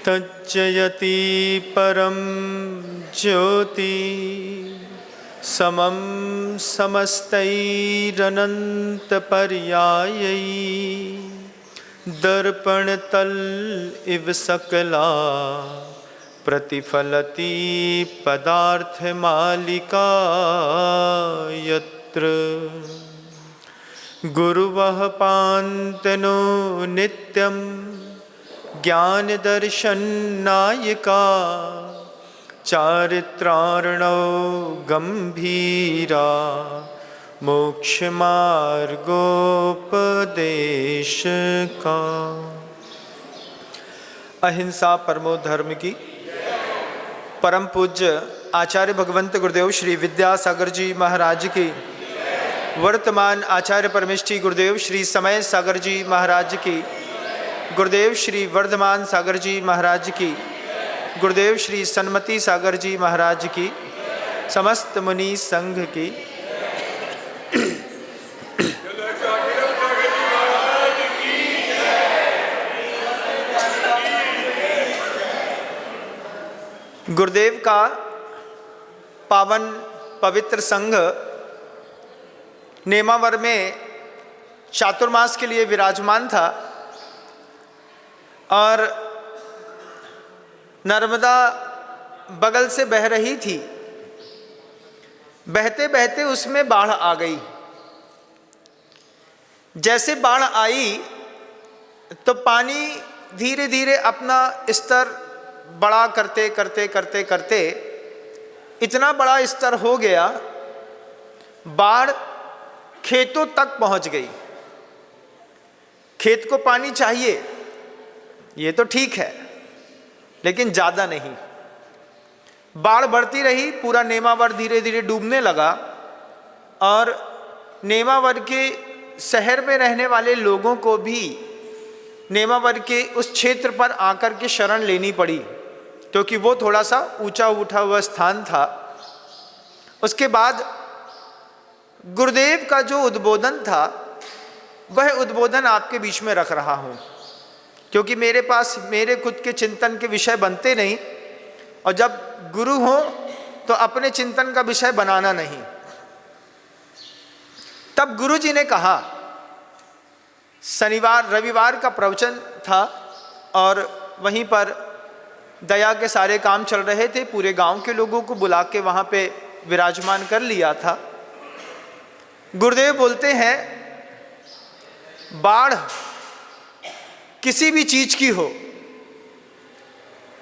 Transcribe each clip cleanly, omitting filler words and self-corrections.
तज्जयति परम ज्योति समम समस्तैरनंत पर्यायै दर्पण तल इव सकला प्रतिफलति पदार्थ मालिका यत्र गुरुवः पान्तनो नित्यं ज्ञान दर्शन नायिका चारित्रार्णव गंभीरा मोक्ष मार्गोपदेश का। अहिंसा परमो धर्म की परम पूज्य आचार्य भगवंत गुरुदेव श्री विद्यासागर जी महाराज की, वर्तमान आचार्य परमेष्ठी गुरुदेव श्री समय सागर जी महाराज की, गुरुदेव श्री वर्धमान सागर जी महाराज की, गुरुदेव श्री सन्मति सागर जी महाराज की, समस्त मुनि संघ की। गुरुदेव का पावन पवित्र संघ नेमावर में चातुर्मास के लिए विराजमान था और नर्मदा बगल से बह रही थी। बहते बहते उसमें बाढ़ आ गई। जैसे बाढ़ आई तो पानी धीरे धीरे अपना स्तर बड़ा करते करते करते करते इतना बड़ा स्तर हो गया, बाढ़ खेतों तक पहुंच गई। खेत को पानी चाहिए, ये तो ठीक है, लेकिन ज़्यादा नहीं। बाढ़ बढ़ती रही, पूरा नेमावर धीरे धीरे डूबने लगा और नेमावर के शहर में रहने वाले लोगों को भी नेमावर के उस क्षेत्र पर आकर के शरण लेनी पड़ी, क्योंकि वो थोड़ा सा ऊंचा उठा हुआ स्थान था। उसके बाद गुरुदेव का जो उद्बोधन था वह उद्बोधन आपके बीच में रख रहा हूँ, क्योंकि मेरे पास मेरे खुद के चिंतन के विषय बनते नहीं, और जब गुरु हो तो अपने चिंतन का विषय बनाना नहीं। तब गुरु जी ने कहा, शनिवार रविवार का प्रवचन था और वहीं पर दया के सारे काम चल रहे थे। पूरे गांव के लोगों को बुला के वहाँ पे विराजमान कर लिया था। गुरुदेव बोलते हैं, बाढ़ किसी भी चीज की हो,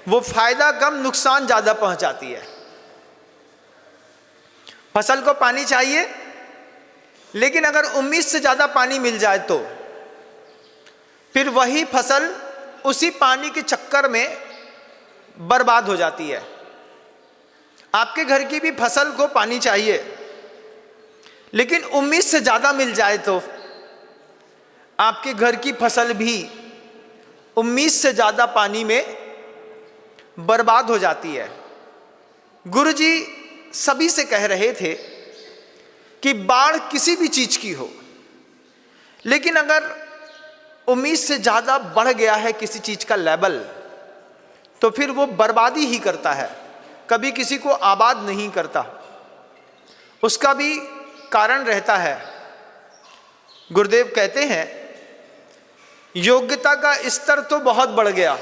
वो फायदा कम नुकसान ज्यादा पहुंचाती है। फसल को पानी चाहिए, लेकिन अगर उम्मीद से ज्यादा पानी मिल जाए तो फिर वही फसल उसी पानी के चक्कर में बर्बाद हो जाती है। आपके घर की भी फसल को पानी चाहिए, लेकिन उम्मीद से ज्यादा मिल जाए तो आपके घर की फसल भी उम्मीद से ज्यादा पानी में बर्बाद हो जाती है। गुरुजी सभी से कह रहे थे कि बाढ़ किसी भी चीज की हो, लेकिन अगर उम्मीद से ज्यादा बढ़ गया है किसी चीज का लेवल, तो फिर वो बर्बादी ही करता है, कभी किसी को आबाद नहीं करता। उसका भी कारण रहता है। गुरुदेव कहते हैं, योग्यता का स्तर तो बहुत बढ़ गया,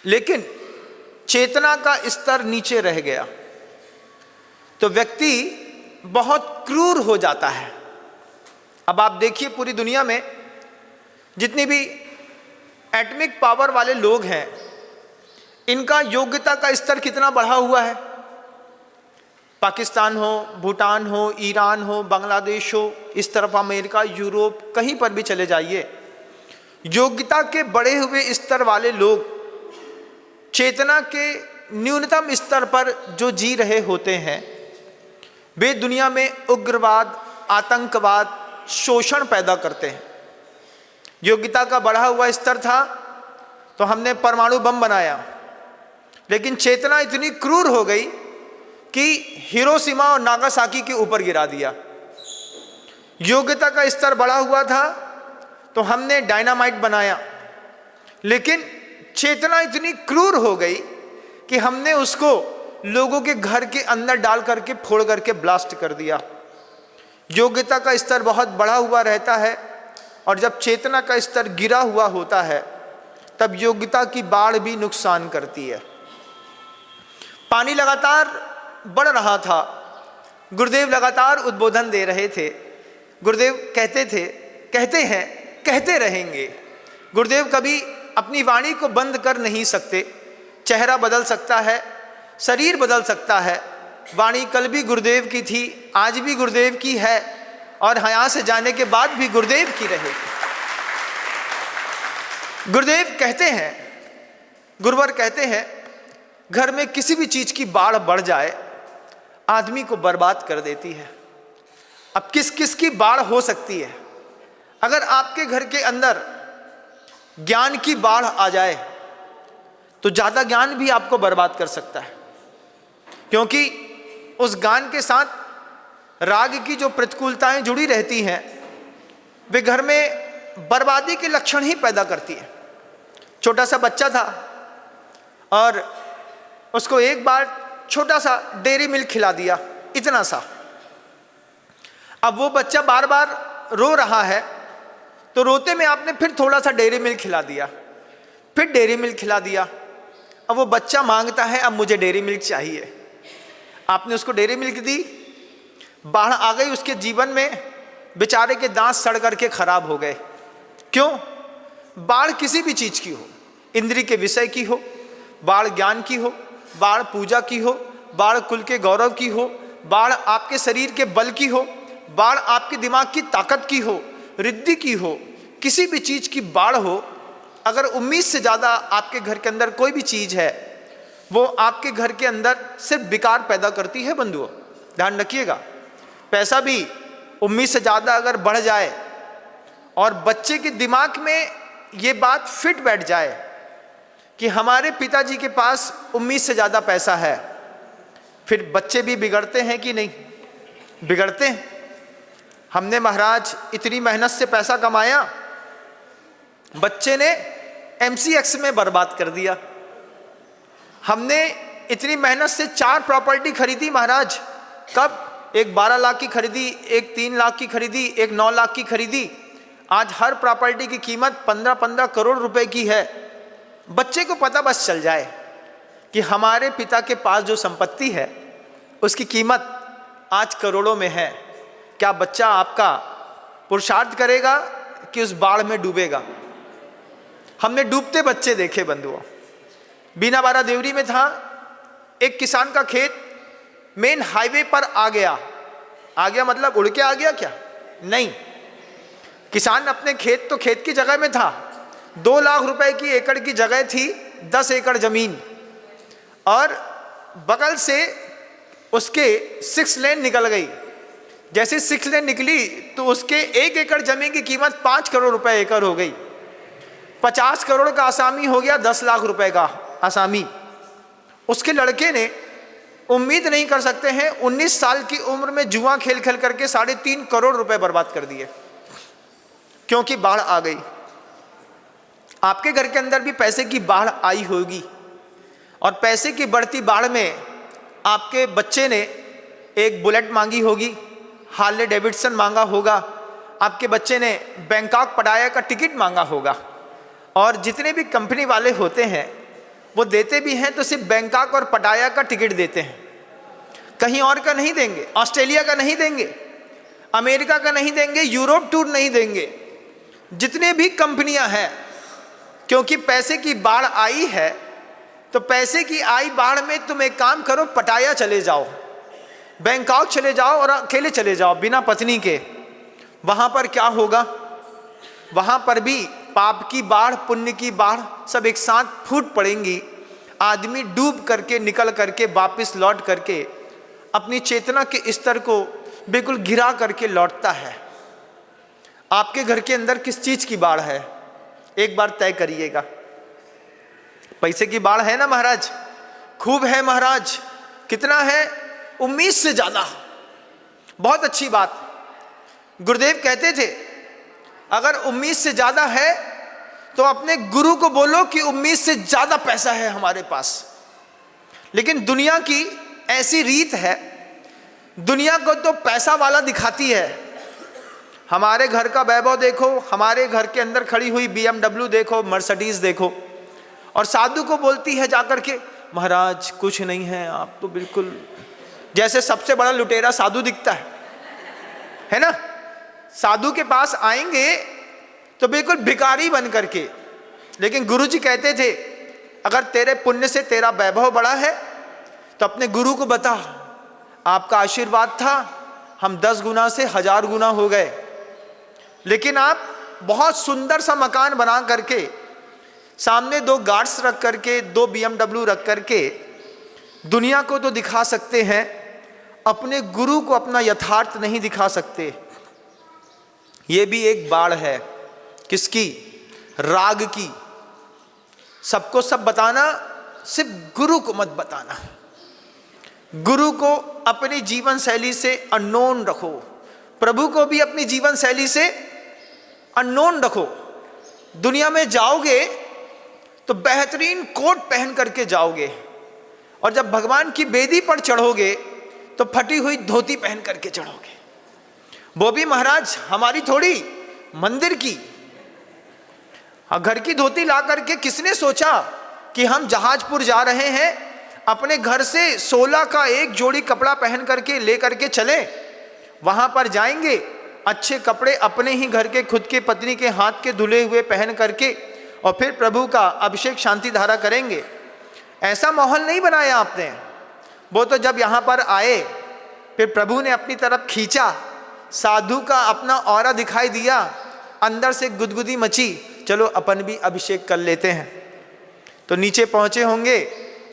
लेकिन चेतना का स्तर नीचे रह गया, तो व्यक्ति बहुत क्रूर हो जाता है। अब आप देखिए, पूरी दुनिया में जितनी भी एटॉमिक पावर वाले लोग हैं, इनका योग्यता का स्तर कितना बढ़ा हुआ है। पाकिस्तान हो, भूटान हो, ईरान हो, बांग्लादेश हो, इस तरफ अमेरिका, यूरोप, कहीं पर भी चले जाइए, योग्यता के बढ़े हुए स्तर वाले लोग चेतना के न्यूनतम स्तर पर जो जी रहे होते हैं, वे दुनिया में उग्रवाद, आतंकवाद, शोषण पैदा करते हैं। योग्यता का बढ़ा हुआ स्तर था तो हमने परमाणु बम बनाया, लेकिन चेतना इतनी क्रूर हो गई कि हिरोशिमा और नागासाकी के ऊपर गिरा दिया। योग्यता का स्तर बढ़ा हुआ था तो हमने डायनामाइट बनाया, लेकिन चेतना इतनी क्रूर हो गई कि हमने उसको लोगों के घर के अंदर डाल करके फोड़ करके ब्लास्ट कर दिया। योग्यता का स्तर बहुत बढ़ा हुआ रहता है और जब चेतना का स्तर गिरा हुआ होता है तब योग्यता की बाढ़ भी नुकसान करती है। पानी लगातार बढ़ रहा था, गुरुदेव लगातार उद्बोधन दे रहे थे। गुरुदेव कहते हैं, कहते रहेंगे। गुरुदेव कभी अपनी वाणी को बंद कर नहीं सकते। चेहरा बदल सकता है, शरीर बदल सकता है, वाणी कल भी गुरुदेव की थी, आज भी गुरुदेव की है और यहाँ से जाने के बाद भी गुरुदेव की रहेगी। गुरुदेव कहते हैं, गुरुवर कहते हैं, घर में किसी भी चीज की बाढ़ बढ़ जाए आदमी को बर्बाद कर देती है। अब किस किस की बाढ़ हो सकती है? अगर आपके घर के अंदर ज्ञान की बाढ़ आ जाए तो ज्यादा ज्ञान भी आपको बर्बाद कर सकता है, क्योंकि उस ज्ञान के साथ राग की जो प्रतिकूलताएं जुड़ी रहती हैं वे घर में बर्बादी के लक्षण ही पैदा करती है। छोटा सा बच्चा था और उसको एक बार छोटा सा डेयरी मिल्क खिला दिया, इतना सा। अब वो बच्चा बार बार रो रहा है तो रोते में आपने फिर थोड़ा सा डेयरी मिल्क खिला दिया, फिर डेयरी मिल्क खिला दिया। अब वो बच्चा मांगता है अब मुझे डेयरी मिल्क चाहिए। आपने उसको डेयरी मिल्क दी, बाढ़ आ गई उसके जीवन में, बेचारे के दांत सड़ करके खराब हो गए। क्यों? बाढ़ किसी भी चीज की हो, इंद्रिय के विषय की हो, बाढ़ ज्ञान की हो, बाढ़ पूजा की हो, बाढ़ कुल के गौरव की हो, बाढ़ आपके शरीर के बल की हो, बाढ़ आपके दिमाग की ताकत की हो, रिद्धि की हो, किसी भी चीज की बाढ़ हो, अगर उम्मीद से ज्यादा आपके घर के अंदर कोई भी चीज है वो आपके घर के अंदर सिर्फ विकार पैदा करती है। बंधुओं ध्यान रखिएगा, पैसा भी उम्मीद से ज्यादा अगर बढ़ जाए और बच्चे के दिमाग में ये बात फिट बैठ जाए कि हमारे पिताजी के पास उम्मीद से ज्यादा पैसा है, फिर बच्चे भी बिगड़ते हैं कि नहीं? बिगड़ते हैं। हमने महाराज इतनी मेहनत से पैसा कमाया, बच्चे ने MCX में बर्बाद कर दिया। हमने इतनी मेहनत से 4 प्रॉपर्टी खरीदी महाराज, कब? एक 12 लाख की खरीदी, एक 3 लाख की खरीदी, एक 9 लाख की खरीदी। आज हर प्रॉपर्टी की कीमत 15-15 करोड़ रुपए की है। बच्चे को पता बस चल जाए कि हमारे पिता के पास जो संपत्ति है उसकी कीमत आज करोड़ों में है, क्या बच्चा आपका पुरुषार्थ करेगा कि उस बाढ़ में डूबेगा? हमने डूबते बच्चे देखे बंधुओं। बीनाबारा देवरी में था, एक किसान का खेत मेन हाईवे पर आ गया मतलब उड़ के आ गया क्या? नहीं, किसान अपने खेत की जगह में था। 2 लाख रुपए की एकड़ की जगह थी, 10 एकड़ जमीन, और बगल से उसके 6 लेन निकल गई। जैसे 6 लेन निकली तो उसके 1 एकड़ जमीन की कीमत 5 करोड़ रुपए एकड़ हो गई। 50 करोड़ का आसामी हो गया 10 लाख रुपए का आसामी। उसके लड़के ने उम्मीद नहीं कर सकते हैं, 19 साल की उम्र में जुआ खेल खेल करके 3.5 करोड़ रुपए बर्बाद कर दिए, क्योंकि बाढ़ आ गई। आपके घर के अंदर भी पैसे की बाढ़ आई होगी, और पैसे की बढ़ती बाढ़ में आपके बच्चे ने एक बुलेट मांगी होगी, हार्ले डेविडसन मांगा होगा, आपके बच्चे ने बैंकॉक पटाया का टिकट मांगा होगा। और जितने भी कंपनी वाले होते हैं वो देते भी हैं तो सिर्फ बैंकॉक और पटाया का टिकट देते हैं, कहीं और का नहीं देंगे। ऑस्ट्रेलिया का नहीं देंगे, अमेरिका का नहीं देंगे, यूरोप टूर नहीं देंगे। जितने भी कंपनियां हैं, क्योंकि पैसे की बाढ़ आई है, तो पैसे की आई बाढ़ में तुम एक काम करो, पटाया चले जाओ, बैंकॉक चले जाओ और अकेले चले जाओ बिना पत्नी के। वहां पर क्या होगा? वहां पर भी पाप की बाढ़, पुण्य की बाढ़ सब एक साथ फूट पड़ेंगी। आदमी डूब करके निकल करके वापस लौट करके अपनी चेतना के स्तर को बिल्कुल गिरा करके लौटता है। आपके घर के अंदर किस चीज की बाढ़ है? एक बार तय करिएगा। पैसे की बाढ़ है ना महाराज? खूब है महाराज। कितना है? उम्मीद से ज्यादा। बहुत अच्छी बात। गुरुदेव कहते थे अगर उम्मीद से ज़्यादा है तो अपने गुरु को बोलो कि उम्मीद से ज़्यादा पैसा है हमारे पास। लेकिन दुनिया की ऐसी रीत है, दुनिया को तो पैसा वाला दिखाती है। हमारे घर का वैभव देखो, हमारे घर के अंदर खड़ी हुई BMW देखो, मर्सिडीज देखो, और साधु को बोलती है जाकर के महाराज कुछ नहीं है, आप तो बिल्कुल जैसे सबसे बड़ा लुटेरा साधु दिखता है ना। साधु के पास आएंगे तो बिल्कुल भिखारी बन करके। लेकिन गुरु जी कहते थे अगर तेरे पुण्य से तेरा वैभव बड़ा है तो अपने गुरु को बता, आपका आशीर्वाद था, हम 10 गुना से 1000 गुना हो गए। लेकिन आप बहुत सुंदर सा मकान बना करके, सामने 2 गार्ड्स रख करके, 2 BMW रख करके दुनिया को तो दिखा सकते हैं, अपने गुरु को अपना यथार्थ नहीं दिखा सकते। ये भी एक बाढ़ है, किसकी? राग की। सबको सब बताना, सिर्फ गुरु को मत बताना। गुरु को अपनी जीवन शैली से अननोन रखो, प्रभु को भी अपनी जीवन शैली से अननोन रखो। दुनिया में जाओगे तो बेहतरीन कोट पहन करके जाओगे, और जब भगवान की बेदी पर चढ़ोगे तो फटी हुई धोती पहन करके चढ़ोगे। वो भी महाराज हमारी थोड़ी, मंदिर की। घर की धोती ला करके किसने सोचा कि हम जहाजपुर जा रहे हैं, अपने घर से 16 का एक जोड़ी कपड़ा पहन करके ले करके चले, वहां पर जाएंगे अच्छे कपड़े अपने ही घर के खुद के पत्नी के हाथ के धुले हुए पहन करके, और फिर प्रभु का अभिषेक शांति धारा करेंगे। ऐसा माहौल नहीं बनाया आपने। वो तो जब यहाँ पर आए फिर प्रभु ने अपनी तरफ खींचा, साधु का अपना ऑरा दिखाई दिया, अंदर से गुदगुदी मची, चलो अपन भी अभिषेक कर लेते हैं। तो नीचे पहुंचे होंगे,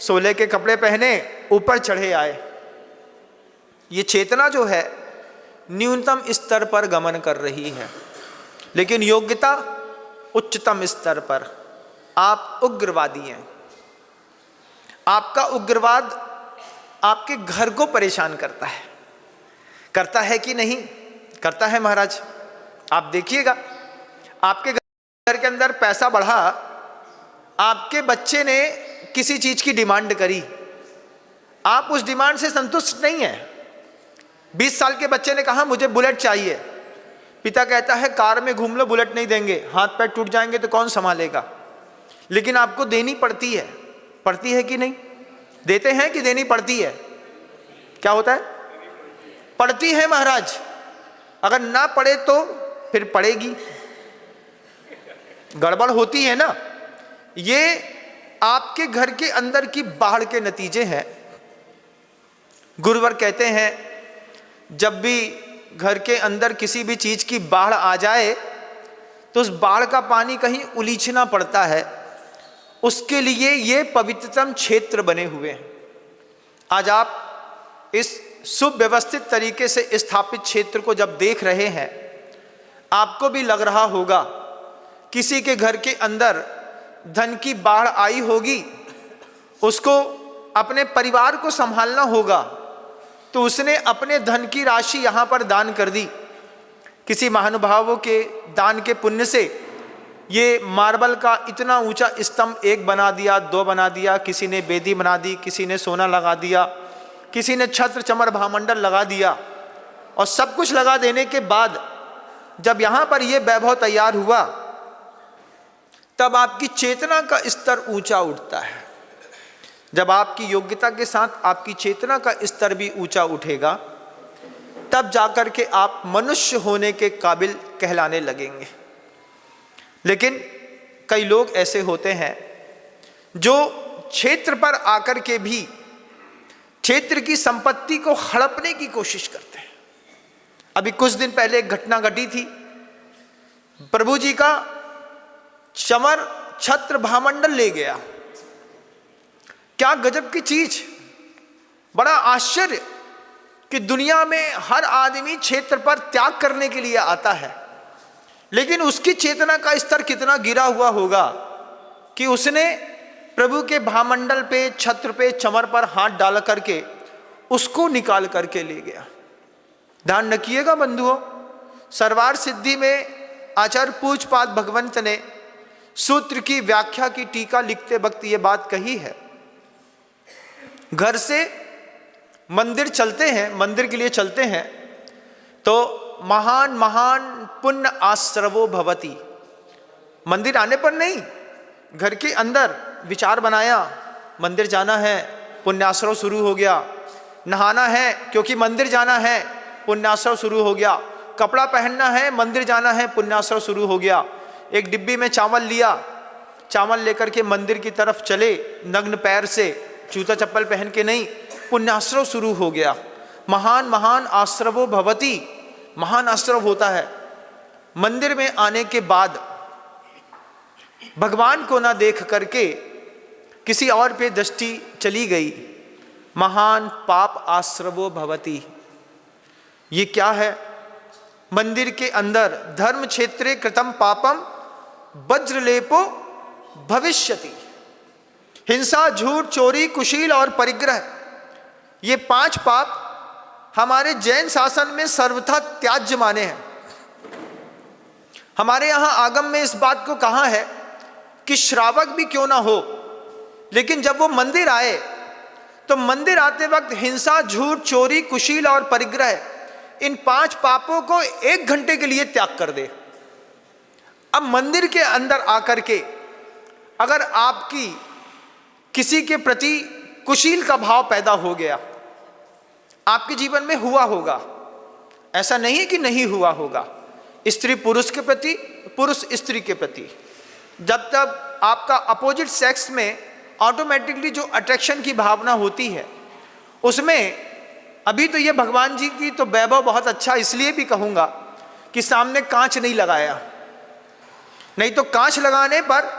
16 के कपड़े पहने, ऊपर चढ़े आए। ये चेतना जो है न्यूनतम स्तर पर गमन कर रही है, लेकिन योग्यता उच्चतम स्तर पर। आप उग्रवादी हैं, आपका उग्रवाद आपके घर को परेशान करता है कि नहीं करता है महाराज? आप देखिएगा, आपके घर के अंदर पैसा बढ़ा, आपके बच्चे ने किसी चीज की डिमांड करी, आप उस डिमांड से संतुष्ट नहीं है। 20 साल के बच्चे ने कहा मुझे बुलेट चाहिए, पिता कहता है कार में घूम लो, बुलेट नहीं देंगे, हाथ पैर टूट जाएंगे तो कौन संभालेगा। लेकिन आपको देनी पड़ती है कि नहीं? देते हैं कि देनी पड़ती है? क्या होता है? पड़ती है महाराज। अगर ना पड़े तो फिर पड़ेगी, गड़बड़ होती है ना। ये आपके घर के अंदर की बाढ़ के नतीजे हैं। गुरुवर कहते हैं जब भी घर के अंदर किसी भी चीज की बाढ़ आ जाए तो उस बाढ़ का पानी कहीं उलीचना पड़ता है, उसके लिए ये पवित्रतम क्षेत्र बने हुए हैं। आज आप इस सुव्यवस्थित तरीके से स्थापित क्षेत्र को जब देख रहे हैं, आपको भी लग रहा होगा किसी के घर के अंदर धन की बाढ़ आई होगी, उसको अपने परिवार को संभालना होगा, तो उसने अपने धन की राशि यहाँ पर दान कर दी। किसी महानुभावों के दान के पुण्य से ये मार्बल का इतना ऊंचा स्तंभ 1 बना दिया, 2 बना दिया, किसी ने बेदी बना दी, किसी ने सोना लगा दिया, किसी ने छत्र चमर भामंडल लगा दिया। और सब कुछ लगा देने के बाद जब यहाँ पर ये वैभव तैयार हुआ, तब आपकी चेतना का स्तर ऊंचा उठता है। जब आपकी योग्यता के साथ आपकी चेतना का स्तर भी ऊंचा उठेगा, तब जाकर के आप मनुष्य होने के काबिल कहलाने लगेंगे। लेकिन कई लोग ऐसे होते हैं जो क्षेत्र पर आकर के भी क्षेत्र की संपत्ति को हड़पने की कोशिश करते हैं। अभी कुछ दिन पहले एक घटना घटी थी, प्रभु जी का चमर छत्र भामंडल ले गया। क्या गजब की चीज, बड़ा आश्चर्य कि दुनिया में हर आदमी क्षेत्र पर त्याग करने के लिए आता है, लेकिन उसकी चेतना का स्तर कितना गिरा हुआ होगा कि उसने प्रभु के भामंडल पे, छत्र पे, चमर पर हाथ डाल करके उसको निकाल करके ले गया। ध्यान रखिएगा बंधुओं, सरवार सिद्धि में आचार्य पूज्यपाद भगवंत ने सूत्र की व्याख्या की टीका लिखते वक्त ये बात कही है, घर से मंदिर चलते हैं, मंदिर के लिए चलते हैं तो महान महान पुण्य आश्रवो भवति। मंदिर आने पर नहीं, घर के अंदर विचार बनाया मंदिर जाना है, पुण्याश्रव शुरू हो गया। नहाना है क्योंकि मंदिर जाना है, पुण्याश्रव शुरू हो गया। कपड़ा पहनना है, मंदिर जाना है, पुण्याश्रव शुरू हो गया। एक डिब्बी में चावल लिया, चावल लेकर के मंदिर की तरफ चले, नग्न पैर से, जूता चप्पल पहन के नहीं, पुण्याश्रव शुरू हो गया। महान महान आश्रवो भवति, महान आश्रव होता है। मंदिर में आने के बाद भगवान को ना देख करके किसी और पे दृष्टि चली गई, महान पाप आश्रवो भवति। ये क्या है? मंदिर के अंदर धर्म क्षेत्रे कृतम पापम वज्रलेपो भविष्यति। हिंसा, झूठ, चोरी, कुशील और परिग्रह, ये 5 पाप हमारे जैन शासन में सर्वथा त्याज्य माने हैं। हमारे यहाँ आगम में इस बात को कहा है कि श्रावक भी क्यों ना हो, लेकिन जब वो मंदिर आए तो मंदिर आते वक्त हिंसा, झूठ, चोरी, कुशील और परिग्रह, इन 5 पापों को 1 घंटे के लिए त्याग कर दे। अब मंदिर के अंदर आकर के अगर आपकी किसी के प्रति कुशील का भाव पैदा हो गया, आपके जीवन में हुआ होगा, ऐसा नहीं कि नहीं हुआ होगा। स्त्री पुरुष के प्रति, पुरुष स्त्री के प्रति, जब तक आपका अपोजिट सेक्स में ऑटोमेटिकली जो अट्रैक्शन की भावना होती है, उसमें अभी तो ये भगवान जी की तो वैभव बहुत अच्छा, इसलिए भी कहूँगा कि सामने कांच नहीं लगाया, नहीं तो कांच लगाने पर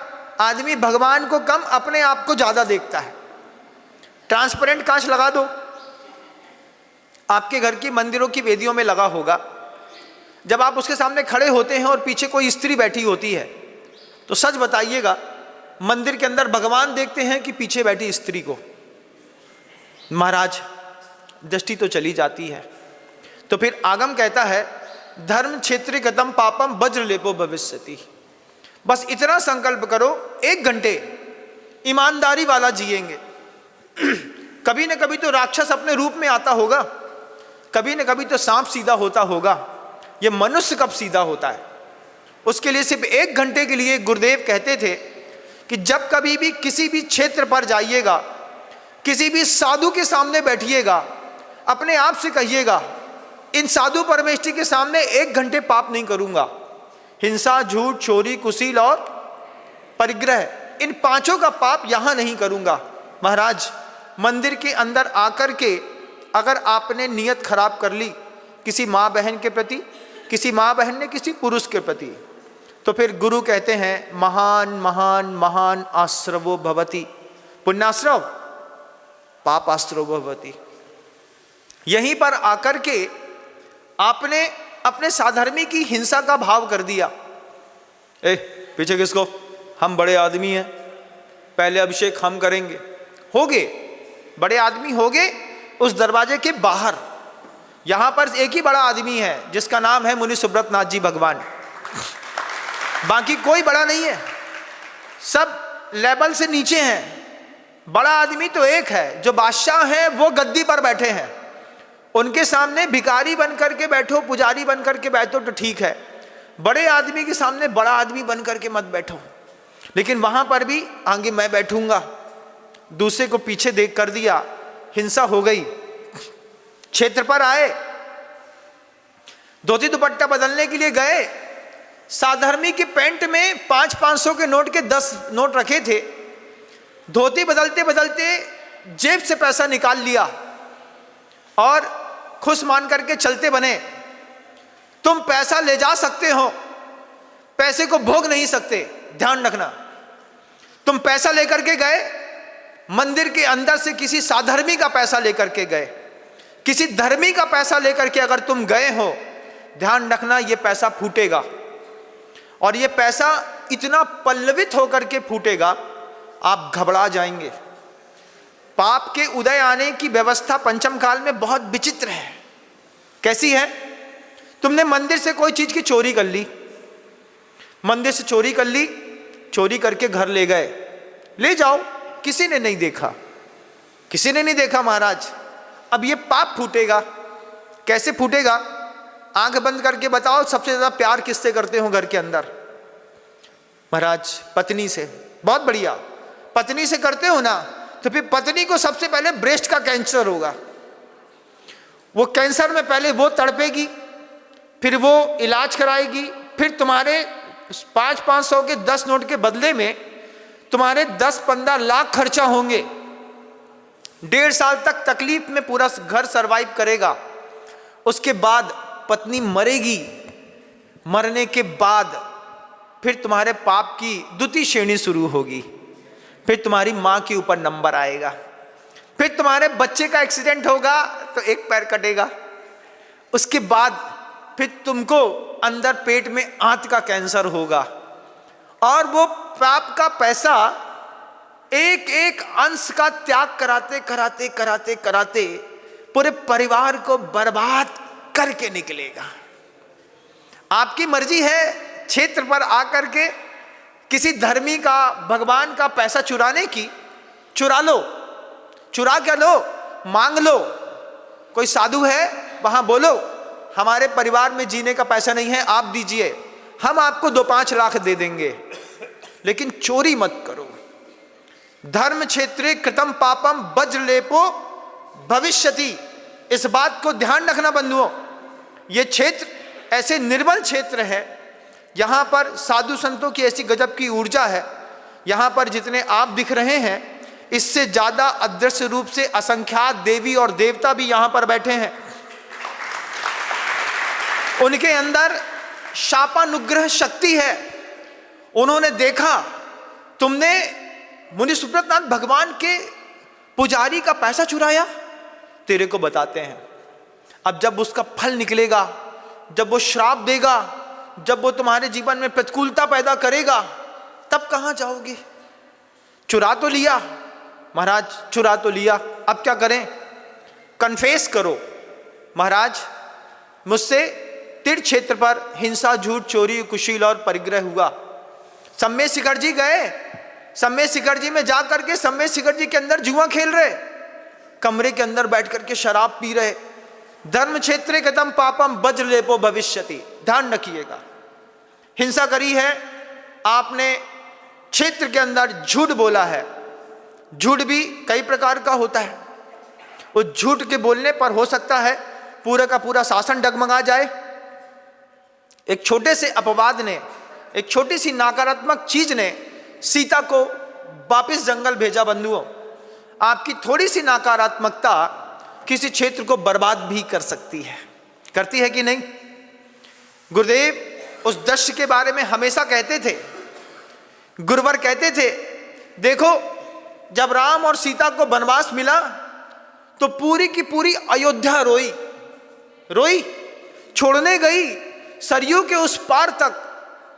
आदमी भगवान को कम, अपने आप को ज़्यादा देखता है। ट्रांसपेरेंट कांच लगा दो, आपके घर की मंदिरों की वेदियों में लगा होगा। जब आप उसके सामने खड़े होते हैं और पीछे कोई स्त्री बैठी होती है, तो सच बताइएगा मंदिर के अंदर भगवान देखते हैं कि पीछे बैठी स्त्री को? महाराज, दृष्टि तो चली जाती है। तो फिर आगम कहता है धर्म क्षेत्र गतम पापम वज्रलेपो भविष्यति। बस इतना संकल्प करो, 1 घंटे ईमानदारी वाला जिएंगे। कभी न कभी तो राक्षस अपने रूप में आता होगा, कभी न कभी तो सांप सीधा होता होगा, ये मनुष्य कब सीधा होता है? उसके लिए सिर्फ 1 घंटे के लिए गुरुदेव कहते थे कि जब कभी भी किसी भी क्षेत्र पर जाइएगा, किसी भी साधु के सामने बैठिएगा, अपने आप से कहिएगा इन साधु परमेष्ठी के सामने 1 घंटे पाप नहीं करूंगा। हिंसा, झूठ, चोरी, कुशील और परिग्रह, इन 5 का पाप यहां नहीं करूंगा। महाराज, मंदिर के अंदर आकर के अगर आपने नियत खराब कर ली किसी माँ बहन के प्रति, किसी माँ बहन ने किसी पुरुष के प्रति, तो फिर गुरु कहते हैं महान महान महान आश्रवो भवति। पुण्याश्रव पापाश्रवो भवति। यहीं पर आकर के आपने अपने साधर्मी की हिंसा का भाव कर दिया। पीछे किसको, हम बड़े आदमी हैं, पहले अभिषेक हम करेंगे। होगे बड़े आदमी, होगे उस दरवाजे के बाहर। यहां पर एक ही बड़ा आदमी है जिसका नाम है मुनि सुब्रत नाथ जी भगवान, बाकी कोई बड़ा नहीं है, सब लेवल से नीचे हैं। बड़ा आदमी तो एक है, जो बादशाह है वो गद्दी पर बैठे हैं, उनके सामने भिखारी बन करके बैठो, पुजारी बन करके बैठो तो ठीक है, बड़े आदमी के सामने बड़ा आदमी बन करके मत बैठो। लेकिन वहां पर भी आगे मैं बैठूंगा, दूसरे को पीछे देख कर दिया, हिंसा हो गई। क्षेत्र पर आए, धोती दुपट्टा बदलने के लिए गए, साधर्मी की पैंट में 500-500 के नोट के 10 नोट रखे थे, धोती बदलते बदलते जेब से पैसा निकाल लिया और खुश मान करके चलते बने। तुम पैसा ले जा सकते हो, पैसे को भोग नहीं सकते, ध्यान रखना। तुम पैसा लेकर के गए, मंदिर के अंदर से किसी साधर्मी का पैसा लेकर के गए, किसी धर्मी का पैसा लेकर के अगर तुम गए हो, ध्यान रखना ये पैसा फूटेगा, और ये पैसा इतना पल्लवित होकर के फूटेगा आप घबरा जाएंगे। पाप के उदय आने की व्यवस्था पंचम काल में बहुत विचित्र है। कैसी है? तुमने मंदिर से कोई चीज की चोरी कर ली, मंदिर से चोरी कर ली, चोरी करके घर ले गए, ले जाओ, किसी ने नहीं देखा, किसी ने नहीं देखा महाराज। अब ये पाप फूटेगा, कैसे फूटेगा? आंख बंद करके बताओ, सबसे ज्यादा प्यार किससे करते हो घर के अंदर? महाराज पत्नी से। बहुत बढ़िया, पत्नी से करते हो ना, तो फिर पत्नी को सबसे पहले ब्रेस्ट का कैंसर होगा। वो कैंसर में पहले वो तड़पेगी, फिर वो इलाज कराएगी, फिर तुम्हारे 500 के 10 नोट के बदले में तुम्हारे 10-15 लाख खर्चा होंगे। 1.5 साल तक तकलीफ में पूरा घर सरवाइव करेगा। उसके बाद पत्नी मरेगी, मरने के बाद फिर तुम्हारे पाप की द्वितीय श्रेणी शुरू होगी, फिर तुम्हारी माँ के ऊपर नंबर आएगा, फिर तुम्हारे बच्चे का एक्सीडेंट होगा तो एक पैर कटेगा, उसके बाद फिर तुमको अंदर पेट में आंत का कैंसर होगा, और वो पाप का पैसा एक एक अंश का त्याग कराते कराते कराते कराते पूरे परिवार को बर्बाद करके निकलेगा। आपकी मर्जी है क्षेत्र पर आकर के किसी धर्मी का, भगवान का पैसा चुराने की, चुरा लो, चुरा क्या लो, मांग लो। कोई साधु है वहां, बोलो हमारे परिवार में जीने का पैसा नहीं है, आप दीजिए, हम आपको 2-5 लाख दे देंगे, लेकिन चोरी मत करो। धर्म क्षेत्रे कृतम पापम वज्रलेपो भविष्यति। इस बात को ध्यान रखना बंधुओं, ये क्षेत्र ऐसे निर्मल क्षेत्र है, यहाँ पर साधु संतों की ऐसी गजब की ऊर्जा है। यहाँ पर जितने आप दिख रहे हैं, इससे ज्यादा अदृश्य रूप से असंख्यात देवी और देवता भी यहाँ पर बैठे हैं। उनके अंदर शापानुग्रह शक्ति है। उन्होंने देखा तुमने मुनि सुब्रतनाथ भगवान के पुजारी का पैसा चुराया, तेरे को बताते हैं। अब जब उसका फल निकलेगा, जब वो श्राप देगा, जब वो तुम्हारे जीवन में प्रतिकूलता पैदा करेगा, तब कहां जाओगे? चुरा तो लिया महाराज, चुरा तो लिया, अब क्या करें? कन्फेस करो, महाराज मुझसे तीर्थ क्षेत्र पर हिंसा, झूठ, चोरी, कुशील और परिग्रह हुआ। सम्मेद शिखर जी गए, सम्मेद शिखर जी में जाकर के सम्मेद शिखर जी के अंदर जुआ खेल रहे, कमरे के अंदर बैठ करके शराब पी रहे। धर्म क्षेत्रे कदम पापम वज्रलेपो भविष्यति। ध्यान रखिएगा, हिंसा करी है आपने, क्षेत्र के अंदर झूठ बोला है। झूठ भी कई प्रकार का होता है। उस झूठ के बोलने पर हो सकता है पूरा का पूरा शासन डगमगा जाए। एक छोटे से अपवाद ने, एक छोटी सी नकारात्मक चीज ने सीता को वापस जंगल भेजा। बंधुओं, आपकी थोड़ी सी नकारात्मकता किसी क्षेत्र को बर्बाद भी कर सकती है, करती है कि नहीं? गुरुदेव उस दृश्य के बारे में हमेशा कहते थे, गुरुवर कहते थे, देखो जब राम और सीता को वनवास मिला तो पूरी की पूरी अयोध्या रोई, रोई, छोड़ने गई सरयू के उस पार तक।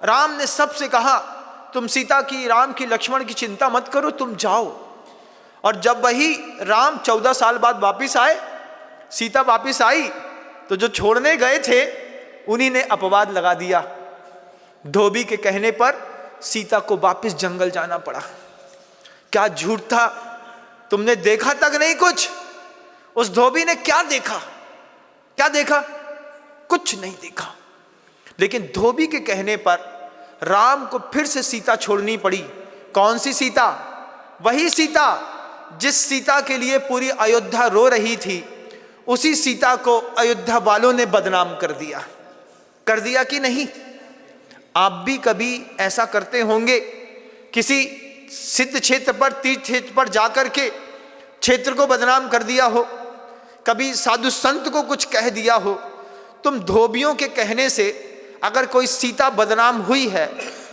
राम ने सबसे कहा, तुम सीता की, राम की, लक्ष्मण की चिंता मत करो, तुम जाओ। और जब वही राम 14 साल बाद वापिस आए, सीता वापिस आई, तो जो छोड़ने गए थे उन्हीं ने अपवाद लगा दिया। धोबी के कहने पर सीता को वापिस जंगल जाना पड़ा। क्या झूठ था, तुमने देखा तक नहीं कुछ। उस धोबी ने क्या देखा, क्या देखा? कुछ नहीं देखा। लेकिन धोबी के कहने पर राम को फिर से सीता छोड़नी पड़ी। कौन सी सीता? वही सीता जिस सीता के लिए पूरी अयोध्या रो रही थी, उसी सीता को अयोध्या वालों ने बदनाम कर दिया कि नहीं? आप भी कभी ऐसा करते होंगे, किसी सिद्ध क्षेत्र पर, तीर्थ क्षेत्र पर जाकर के क्षेत्र को बदनाम कर दिया हो, कभी साधु संत को कुछ कह दिया हो। तुम धोबियों के कहने से अगर कोई सीता बदनाम हुई है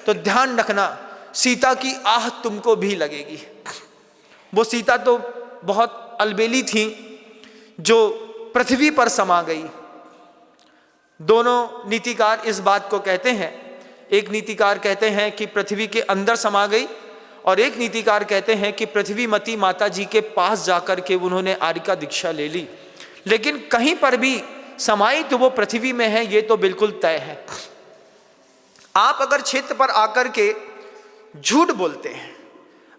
तो ध्यान रखना, सीता की आह तुमको भी लगेगी। वो सीता तो बहुत अलबेली थी जो पृथ्वी पर समा गई। दोनों नीतिकार इस बात को कहते हैं। एक नीतिकार कहते हैं कि पृथ्वी के अंदर समा गई, और एक नीतिकार कहते हैं कि पृथ्वीमती माता जी के पास जाकर के उन्होंने आर्य का दीक्षा ले ली। लेकिन कहीं पर भी समाई तो वो पृथ्वी में है, ये तो बिल्कुल तय है। आप अगर क्षेत्र पर आकर के झूठ बोलते हैं,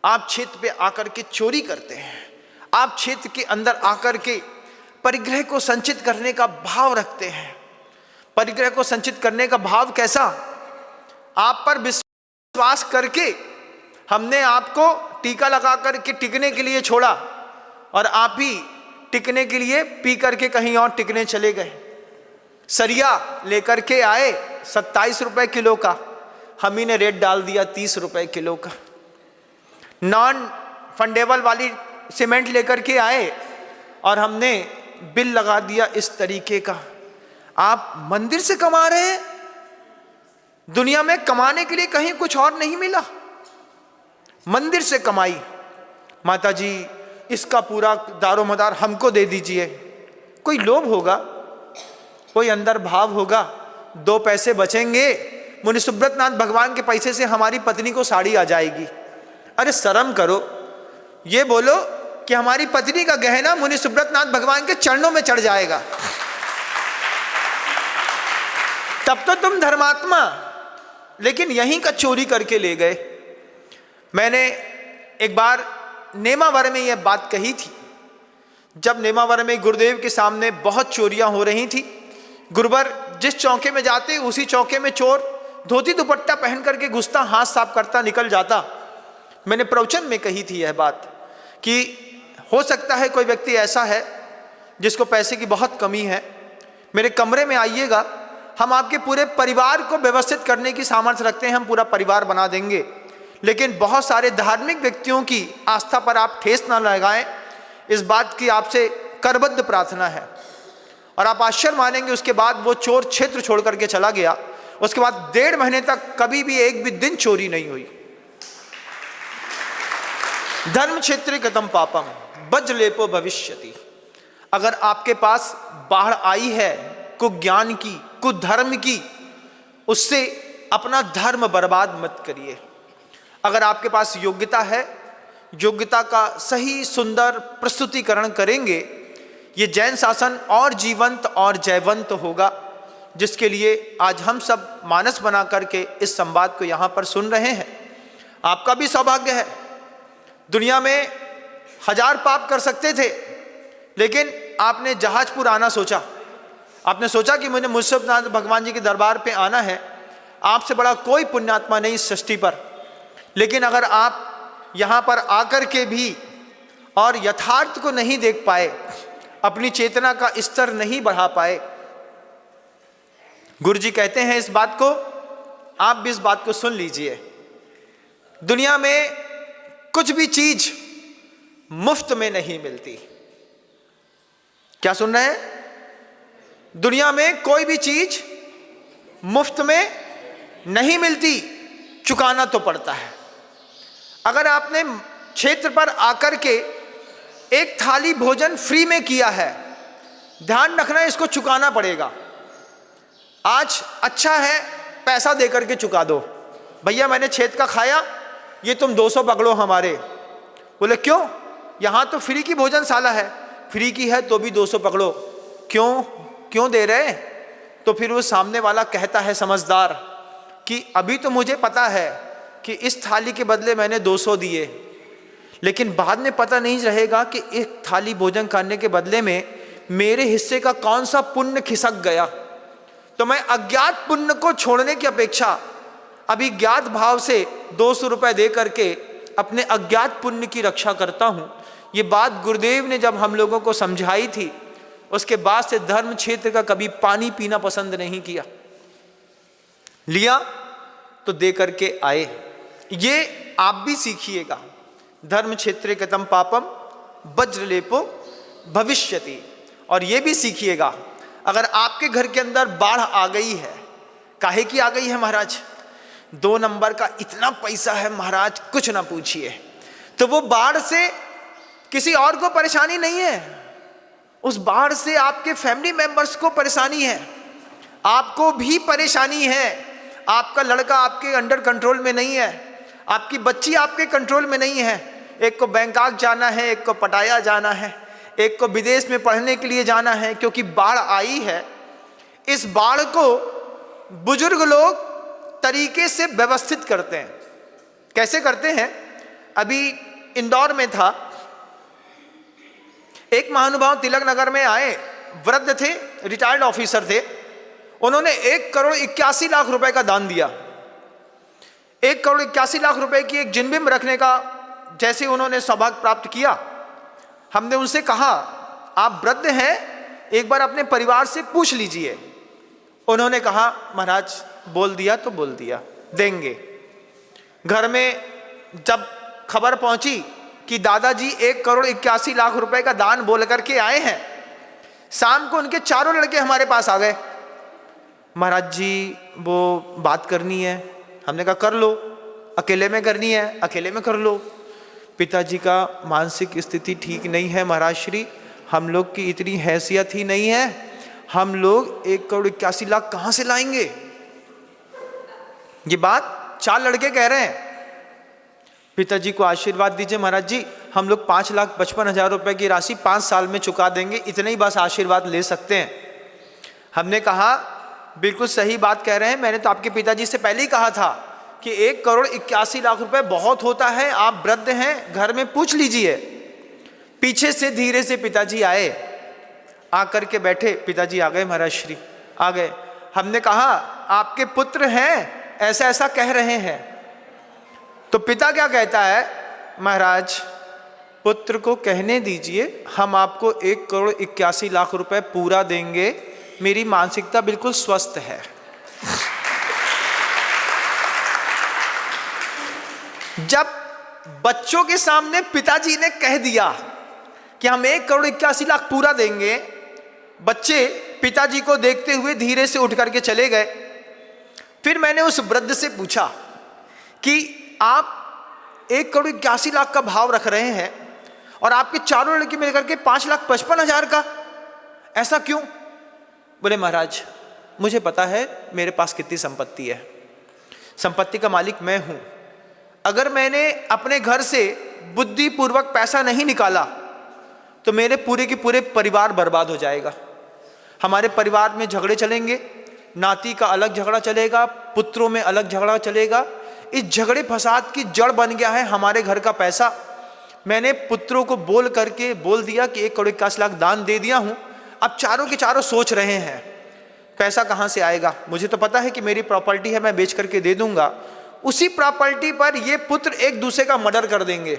आप क्षेत्र पे आकर के चोरी करते हैं, आप क्षेत्र के अंदर आकर के परिग्रह को संचित करने का भाव रखते हैं। परिग्रह को संचित करने का भाव कैसा? आप पर विश्वास करके हमने आपको टीका लगा करके टिकने के लिए छोड़ा और आप ही टिकने के लिए पी करके कहीं और टिकने चले गए। सरिया लेकर के आए 27 रुपए किलो का, हम ही ने रेट डाल दिया 30 रुपए किलो का। नॉन फंडेबल वाली सीमेंट लेकर के आए और हमने बिल लगा दिया इस तरीके का। आप मंदिर से कमा रहे हैं, दुनिया में कमाने के लिए कहीं कुछ और नहीं मिला, मंदिर से कमाई। माता जी इसका पूरा दारोमदार हमको दे दीजिए। कोई लोभ होगा, कोई अंदर भाव होगा, 2 पैसे बचेंगे, मुनि सुब्रत नाथ भगवान के पैसे से हमारी पत्नी को साड़ी आ जाएगी। अरे शर्म करो, ये बोलो कि हमारी पत्नी का गहना मुनि सुब्रत नाथ भगवान के चरणों में चढ़ जाएगा, तब तो तुम धर्मात्मा। लेकिन यहीं का चोरी करके ले गए। मैंने एक बार नेमावर में यह बात कही थी, जब नेमावर में गुरुदेव के सामने बहुत चोरियां हो रही थी। गुरुवर जिस चौके में जाते उसी चौके में चोर धोती दुपट्टा पहन करके घुसता, हाथ साफ करता, निकल जाता। मैंने प्रवचन में कही थी यह बात कि हो सकता है कोई व्यक्ति ऐसा है जिसको पैसे की बहुत कमी है, मेरे कमरे में आइएगा, हम आपके पूरे परिवार को व्यवस्थित करने की सामर्थ्य रखते हैं, हम पूरा परिवार बना देंगे। लेकिन बहुत सारे धार्मिक व्यक्तियों की आस्था पर आप ठेस ना लगाएं, इस बात की आपसे करबद्ध प्रार्थना है। और आप आश्चर्य मानेंगे, उसके बाद वो चोर क्षेत्र छोड़ करके चला गया। उसके बाद 1.5 महीने तक कभी भी एक भी दिन चोरी नहीं हुई। धर्म क्षेत्रे गतम पापम वज्रलेपो भविष्यति। अगर आपके पास बाढ़ आई है कुज्ञान की, कुधर्म की, उससे अपना धर्म बर्बाद मत करिए। अगर आपके पास योग्यता है, योग्यता का सही सुंदर प्रस्तुतिकरण करेंगे, ये जैन शासन और जीवंत और जयवंत होगा, जिसके लिए आज हम सब मानस बना करके इस संवाद को यहाँ पर सुन रहे हैं। आपका भी सौभाग्य है। दुनिया में 1000 पाप कर सकते थे, लेकिन आपने जहाजपुर आना सोचा। आपने सोचा कि मुझे मुनिसुब्रत भगवान जी के दरबार पे आना है। आपसे बड़ा कोई पुण्यात्मा नहीं इस सृष्टि पर। लेकिन अगर आप यहाँ पर आकर के भी और यथार्थ को नहीं देख पाए, अपनी चेतना का स्तर नहीं बढ़ा पाए, गुरु जी कहते हैं इस बात को, आप भी इस बात को सुन लीजिए। दुनिया में कुछ भी चीज मुफ्त में नहीं मिलती। क्या सुन रहे हैं? दुनिया में कोई भी चीज मुफ्त में नहीं मिलती, चुकाना तो पड़ता है। अगर आपने क्षेत्र पर आकर के एक थाली भोजन फ्री में किया है, ध्यान रखना इसको चुकाना पड़ेगा। आज अच्छा है पैसा देकर के चुका दो, भैया मैंने क्षेत्र का खाया, ये तुम 200 पकड़ो हमारे। बोले क्यों? यहाँ तो फ्री की भोजनशाला है। फ्री की है तो भी 200 पकड़ो। क्यों दे रहे? तो फिर वो सामने वाला कहता है समझदार कि अभी तो मुझे पता है कि इस थाली के बदले मैंने 200 दिए, लेकिन बाद में पता नहीं रहेगा कि एक थाली भोजन खाने के बदले में मेरे हिस्से का कौन सा पुण्य खिसक गया। तो मैं अज्ञात पुण्य को छोड़ने की अपेक्षा अभी ज्ञात भाव से 200 रुपए दे करके अपने अज्ञात पुण्य की रक्षा करता हूँ। ये बात गुरुदेव ने जब हम लोगों को समझाई थी, उसके बाद से धर्म क्षेत्र का कभी पानी पीना पसंद नहीं किया। लिया तो दे करके आए। ये आप भी सीखिएगा। धर्म क्षेत्रे कतम पापम वज्रलेपो भविष्यति। और ये भी सीखिएगा, अगर आपके घर के अंदर बाढ़ आ गई है, काहे की आ गई है महाराज? 2 नंबर का इतना पैसा है महाराज, कुछ ना पूछिए। तो वो बाढ़ से किसी और को परेशानी नहीं है, उस बाढ़ से आपके फैमिली मेंबर्स को परेशानी है, आपको भी परेशानी है। आपका लड़का आपके अंडर कंट्रोल में नहीं है, आपकी बच्ची आपके कंट्रोल में नहीं है। एक को बैंकॉक जाना है, एक को पटाया जाना है, एक को विदेश में पढ़ने के लिए जाना है क्योंकि बाढ़ आई है। इस बाढ़ को बुजुर्ग लोग तरीके से व्यवस्थित करते हैं। कैसे करते हैं? अभी इंदौर में था, एक महानुभाव तिलक नगर में आए, वृद्ध थे, रिटायर्ड ऑफिसर थे। उन्होंने 1,81,00,000 रुपए का दान दिया। 1,81,00,000 रुपए की एक जिनबिंब रखने का जैसे उन्होंने सौभाग्य प्राप्त किया, हमने उनसे कहा आप वृद्ध हैं, एक बार अपने परिवार से पूछ लीजिए। उन्होंने कहा महाराज बोल दिया तो बोल दिया, देंगे। घर में जब खबर पहुंची कि दादाजी 1,81,00,000 रुपए का दान बोल करके आए हैं, शाम को उनके चारों लड़के हमारे पास आ गए। महाराज जी वो बात करनी है। हमने कहा कर लो, अकेले में करनी है अकेले में कर लो। पिताजी का मानसिक स्थिति ठीक नहीं है महाराज श्री, हम लोग की इतनी हैसियत ही नहीं है, हम लोग 1,81,00,000 कहाँ से लाएंगे। ये बात 4 लड़के कह रहे हैं। पिताजी को आशीर्वाद दीजिए महाराज जी, हम लोग 5,55,000 रुपए की राशि 5 साल में चुका देंगे, इतने ही बस आशीर्वाद ले सकते हैं। हमने कहा बिल्कुल सही बात कह रहे हैं, मैंने तो आपके पिताजी से पहले ही कहा था कि 1,81,00,000 रुपए बहुत होता है, आप वृद्ध हैं, घर में पूछ लीजिए। पीछे से धीरे से पिताजी आए, आकर के बैठे। पिताजी आ गए महाराज श्री, आ गए। हमने कहा आपके पुत्र हैं, ऐसा ऐसा कह रहे हैं। तो पिता क्या कहता है, महाराज पुत्र को कहने दीजिए, हम आपको 1,81,00,000 रुपए पूरा देंगे, मेरी मानसिकता बिल्कुल स्वस्थ है। जब बच्चों के सामने पिताजी ने कह दिया कि हम 1,81,00,000 पूरा देंगे, बच्चे पिताजी को देखते हुए धीरे से उठ करके चले गए। फिर मैंने उस वृद्ध से पूछा कि आप 1,81,00,000 का भाव रख रहे हैं और आपके चारों लड़के मिलकर के 5,55,000 का, ऐसा क्यों? बोले महाराज मुझे पता है मेरे पास कितनी संपत्ति है, संपत्ति का मालिक मैं हूं। अगर मैंने अपने घर से बुद्धिपूर्वक पैसा नहीं निकाला तो मेरे पूरे के पूरे परिवार बर्बाद हो जाएगा। हमारे परिवार में झगड़े चलेंगे, नाती का अलग झगड़ा चलेगा, पुत्रों में अलग झगड़ा चलेगा। इस झगड़े फसाद की जड़ बन गया है हमारे घर का पैसा। मैंने पुत्रों को बोल करके बोल दिया कि 1,81,00,000 दान दे दिया हूं। अब चारों के चारों सोच रहे हैं पैसा कहां से आएगा। मुझे तो पता है कि मेरी प्रॉपर्टी है, मैं बेच करके दे दूंगा। उसी प्रॉपर्टी पर ये पुत्र एक दूसरे का मर्डर कर देंगे।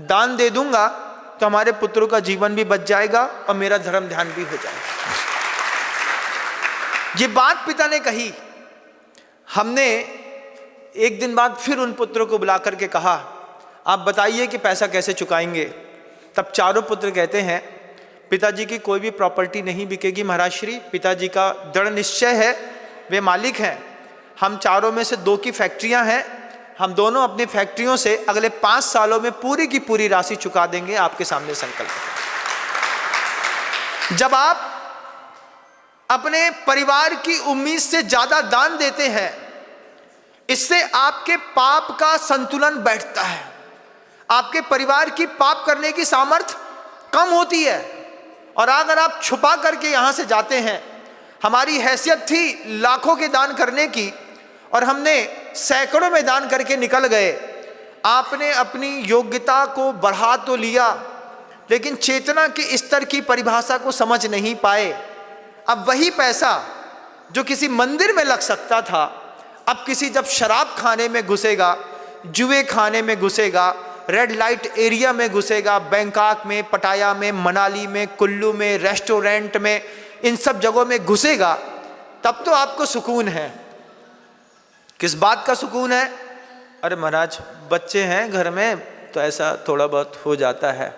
दान दे दूंगा तो हमारे पुत्रों का जीवन भी बच जाएगा और मेरा धर्म ध्यान भी हो जाएगा। ये बात पिता ने कही। हमने एक दिन बाद फिर उन पुत्रों को बुला करके कहा आप बताइए कि पैसा कैसे चुकाएंगे। तब चारों पुत्र कहते हैं पिताजी की कोई भी प्रॉपर्टी नहीं बिकेगी महाराज श्री, पिताजी का दृढ़ निश्चय है, वे मालिक हैं। हम चारों में से 2 की फैक्ट्रियां हैं, हम दोनों अपनी फैक्ट्रियों से अगले 5 सालों में पूरी की पूरी राशि चुका देंगे, आपके सामने संकल्प। जब आप अपने परिवार की उम्मीद से ज्यादा दान देते हैं, इससे आपके पाप का संतुलन बैठता है, आपके परिवार की पाप करने की सामर्थ्य कम होती है। और अगर आप छुपा करके यहां से जाते हैं, हमारी हैसियत थी लाखों के दान करने की और हमने सैकड़ों में दान करके निकल गए। आपने अपनी योग्यता को बढ़ा तो लिया, लेकिन चेतना के स्तर की परिभाषा को समझ नहीं पाए। अब वही पैसा जो किसी मंदिर में लग सकता था, अब किसी जब शराब खाने में घुसेगा, जुए खाने में घुसेगा, रेड लाइट एरिया में घुसेगा, बैंकॉक में, पटाया में, मनाली में, कुल्लू में, रेस्टोरेंट में, इन सब जगहों में घुसेगा, तब तो आपको सुकून है। किस बात का सुकून है? अरे महाराज बच्चे हैं घर में तो ऐसा थोड़ा बहुत हो जाता है।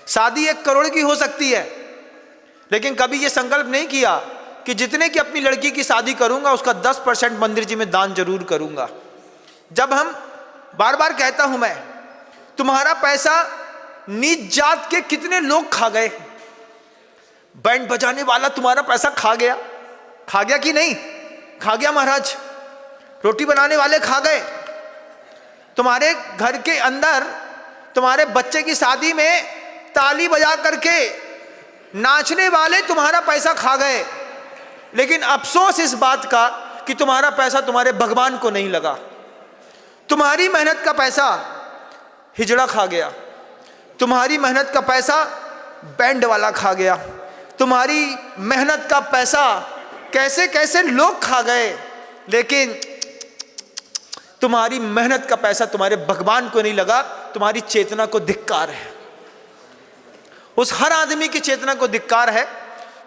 शादी 1 करोड़ की हो सकती है, लेकिन कभी ये संकल्प नहीं किया कि जितने की अपनी लड़की की शादी करूंगा उसका 10% मंदिर जी में दान जरूर करूंगा। जब हम बार बार कहता हूं मैं, तुम्हारा पैसा नीच जात के कितने लोग खा गए। बैंड बजाने वाला तुम्हारा पैसा खा गया कि नहीं? खा गया महाराज। रोटी बनाने वाले खा गए। तुम्हारे घर के अंदर तुम्हारे बच्चे की शादी में ताली बजा करके नाचने वाले तुम्हारा पैसा खा गए, लेकिन अफसोस इस बात का कि तुम्हारा पैसा तुम्हारे भगवान को नहीं लगा। तुम्हारी मेहनत का पैसा हिजड़ा खा गया, तुम्हारी मेहनत का पैसा बैंड वाला खा गया, तुम्हारी मेहनत का पैसा कैसे कैसे लोग खा गए, लेकिन तुम्हारी मेहनत का पैसा तुम्हारे भगवान को नहीं लगा। तुम्हारी चेतना को धिक्कार है। उस हर आदमी की चेतना को धिक्कार है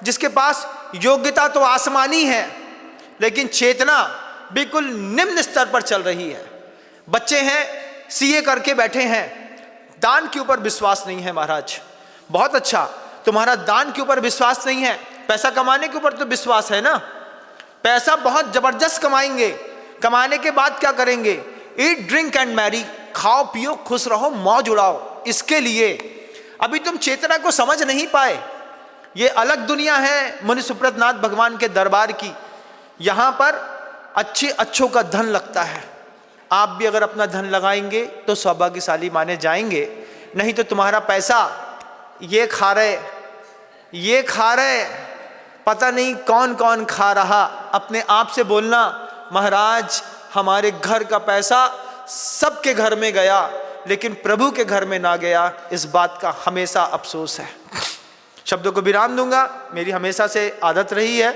जिसके पास योग्यता तो आसमानी है, लेकिन चेतना बिल्कुल निम्न स्तर पर चल रही है। बच्चे हैं, सीए करके बैठे हैं, दान के ऊपर विश्वास नहीं है। महाराज बहुत अच्छा, तुम्हारा दान के ऊपर विश्वास नहीं है, पैसा कमाने के ऊपर तो विश्वास है ना। पैसा बहुत जबरदस्त कमाएंगे, कमाने के बाद क्या करेंगे? ईट ड्रिंक एंड मैरी, खाओ पियो खुश रहो मौज उड़ाओ। इसके लिए अभी तुम चेतना को समझ नहीं पाए। ये अलग दुनिया है मुनि सुब्रत नाथ भगवान के दरबार की। यहाँ पर अच्छों का धन लगता है। आप भी अगर अपना धन लगाएंगे तो सौभाग्यशाली माने जाएंगे, नहीं तो तुम्हारा पैसा ये खा रहे, पता नहीं कौन कौन खा रहा। अपने आप से बोलना, महाराज हमारे घर का पैसा सबके घर में गया लेकिन प्रभु के घर में ना गया। इस बात का हमेशा अफसोस है। शब्दों को विराम दूंगा, मेरी हमेशा से आदत रही है,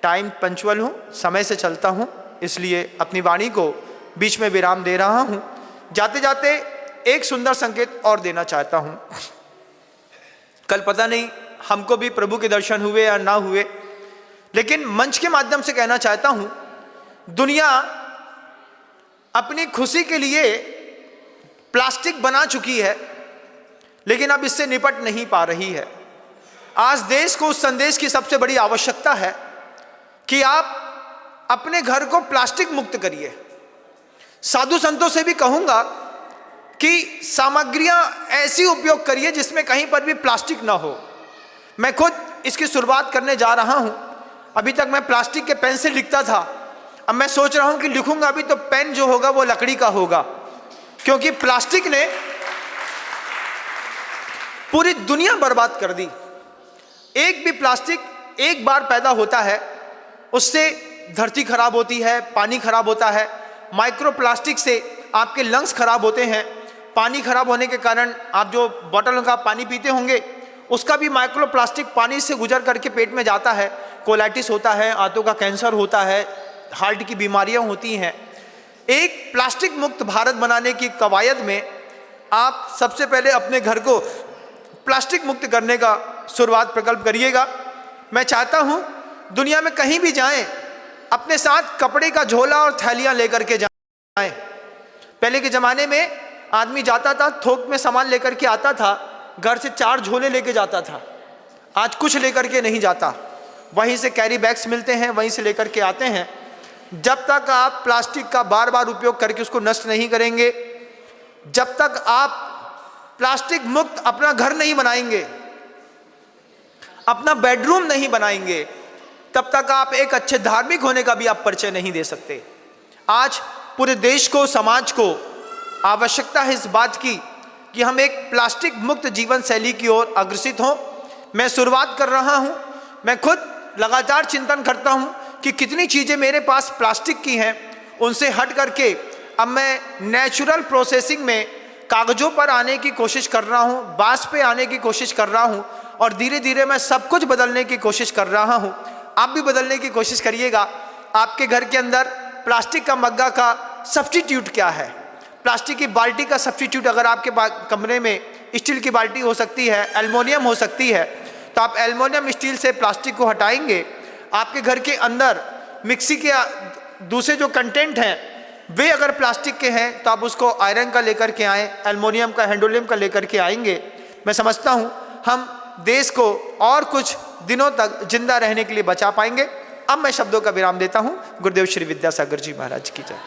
टाइम पंचुअल हूँ, समय से चलता हूँ, इसलिए अपनी वाणी को बीच में विराम दे रहा हूँ। जाते जाते एक सुंदर संकेत और देना चाहता हूँ। कल पता नहीं हमको भी प्रभु के दर्शन हुए या ना हुए, लेकिन मंच के माध्यम से कहना चाहता हूँ, दुनिया अपनी खुशी के लिए प्लास्टिक बना चुकी है, लेकिन अब इससे निपट नहीं पा रही है। आज देश को उस संदेश की सबसे बड़ी आवश्यकता है कि आप अपने घर को प्लास्टिक मुक्त करिए। साधु संतों से भी कहूंगा कि सामग्रियां ऐसी उपयोग करिए जिसमें कहीं पर भी प्लास्टिक ना हो। मैं खुद इसकी शुरुआत करने जा रहा हूं। अभी तक मैं प्लास्टिक के पेन से लिखता था, अब मैं सोच रहा हूं कि लिखूंगा अभी तो पेन जो होगा वो लकड़ी का होगा, क्योंकि प्लास्टिक ने पूरी दुनिया बर्बाद कर दी। एक भी प्लास्टिक एक बार पैदा होता है, उससे धरती खराब होती है, पानी खराब होता है। माइक्रो प्लास्टिक से आपके लंग्स खराब होते हैं। पानी खराब होने के कारण आप जो बॉटल का पानी पीते होंगे उसका भी माइक्रो प्लास्टिक पानी से गुजर करके पेट में जाता है। कोलाइटिस होता है, आंतों का कैंसर होता है, हार्ट की बीमारियां होती हैं। एक प्लास्टिक मुक्त भारत बनाने की कवायद में आप सबसे पहले अपने घर को प्लास्टिक मुक्त करने का शुरुआत प्रकल्प करिएगा। मैं चाहता हूं दुनिया में कहीं भी जाएं, अपने साथ कपड़े का झोला और थैलियां लेकर के जाएं। पहले के ज़माने में आदमी जाता था, थोक में सामान लेकर के आता था, घर से 4 झोले लेके जाता था। आज कुछ लेकर के नहीं जाता, वहीं से कैरी बैग्स मिलते हैं, वहीं से लेकर के आते हैं। जब तक आप प्लास्टिक का बार बार उपयोग करके उसको नष्ट नहीं करेंगे, जब तक आप प्लास्टिक मुक्त अपना घर नहीं बनाएंगे, अपना बेडरूम नहीं बनाएंगे, तब तक आप एक अच्छे धार्मिक होने का भी आप परिचय नहीं दे सकते। आज पूरे देश को, समाज को आवश्यकता है इस बात की कि हम एक प्लास्टिक मुक्त जीवन शैली की ओर अग्रसित हों। मैं शुरुआत कर रहा हूं, मैं खुद लगातार चिंतन करता हूं कि कितनी चीज़ें मेरे पास प्लास्टिक की हैं, उनसे हट करके अब मैं नेचुरल प्रोसेसिंग में कागज़ों पर आने की कोशिश कर रहा हूं, बांस पे आने की कोशिश कर रहा हूं, और धीरे धीरे मैं सब कुछ बदलने की कोशिश कर रहा हूं। आप भी बदलने की कोशिश करिएगा। आपके घर के अंदर प्लास्टिक का मग्गा का सब्स्टिट्यूट क्या है? प्लास्टिक की बाल्टी का सब्स्टिट्यूट अगर आपके कमरे में स्टील की बाल्टी हो सकती है, एल्युमिनियम हो सकती है, तो आप एल्युमिनियम स्टील से प्लास्टिक को हटाएंगे। आपके घर के अंदर मिक्सी के दूसरे जो कंटेंट हैं वे अगर प्लास्टिक के हैं तो आप उसको आयरन का लेकर के आएँ, एल्युमिनियम का, हैंडोलियम का लेकर के आएंगे। मैं समझता हूँ हम देश को और कुछ दिनों तक जिंदा रहने के लिए बचा पाएंगे। अब मैं शब्दों का विराम देता हूँ। गुरुदेव श्री विद्यासागर जी महाराज की जय।